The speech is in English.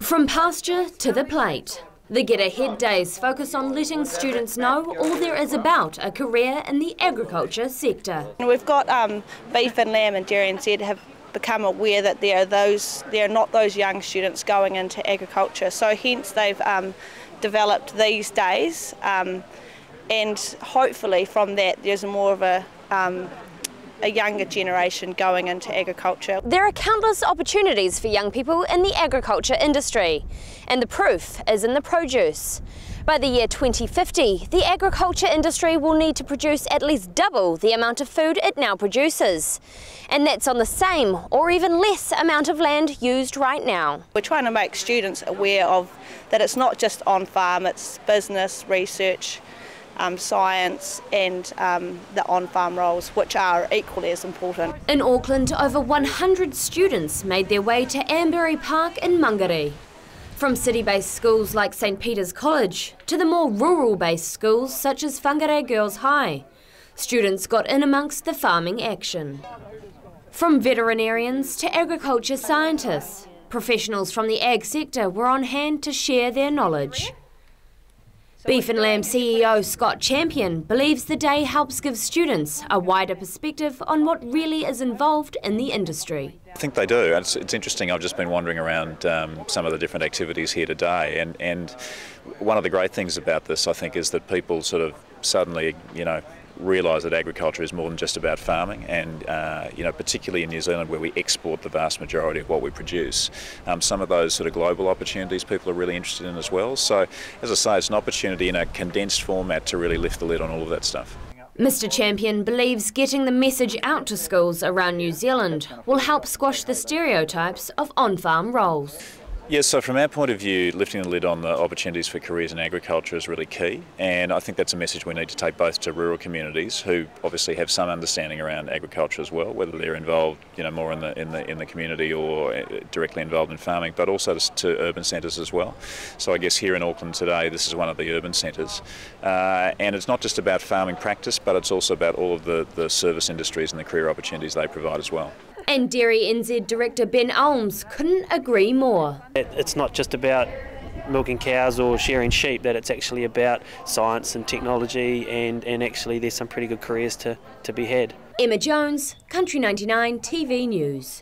From pasture to the plate, the Get Ahead days focus on letting students know all there is about a career in the agriculture sector. We've got beef and lamb and dairy and Z have become aware that there are not those young students going into agriculture, so hence they've developed these days, and hopefully from that there's more of a younger generation going into agriculture. There are countless opportunities for young people in the agriculture industry, and the proof is in the produce. By the year 2050, the agriculture industry will need to produce at least double the amount of food it now produces. And that's on the same or even less amount of land used right now. We're trying to make students aware of that it's not just on farm, it's business, research, science and the on-farm roles, which are equally as important. In Auckland, over 100 students made their way to Ambury Park in Mangere. From city-based schools like St Peter's College to the more rural-based schools such as Whangarei Girls High, students got in amongst the farming action. From veterinarians to agriculture scientists, professionals from the ag sector were on hand to share their knowledge. Beef and Lamb CEO Scott Champion believes the day helps give students a wider perspective on what really is involved in the industry. I think they do. It's interesting. I've just been wandering around some of the different activities here today, and one of the great things about this, I think, is that people sort of suddenly, realise that agriculture is more than just about farming, and particularly in New Zealand where we export the vast majority of what we produce. Some of those sort of global opportunities people are really interested in as well. So, as I say, it's an opportunity in a condensed format to really lift the lid on all of that stuff. Mr Champion believes getting the message out to schools around New Zealand will help squash the stereotypes of on-farm roles. Yes, so from our point of view, lifting the lid on the opportunities for careers in agriculture is really key, and I think that's a message we need to take both to rural communities who obviously have some understanding around agriculture as well, whether they're involved, more in the community or directly involved in farming, but also to urban centres as well. So I guess here in Auckland today, this is one of the urban centres, and it's not just about farming practice, but it's also about all of the service industries and the career opportunities they provide as well. And Dairy NZ Director Ben Olms couldn't agree more. It's not just about milking cows or shearing sheep, that it's actually about science and technology, and actually there's some pretty good careers to be had. Emma Jones, Country 99 TV News.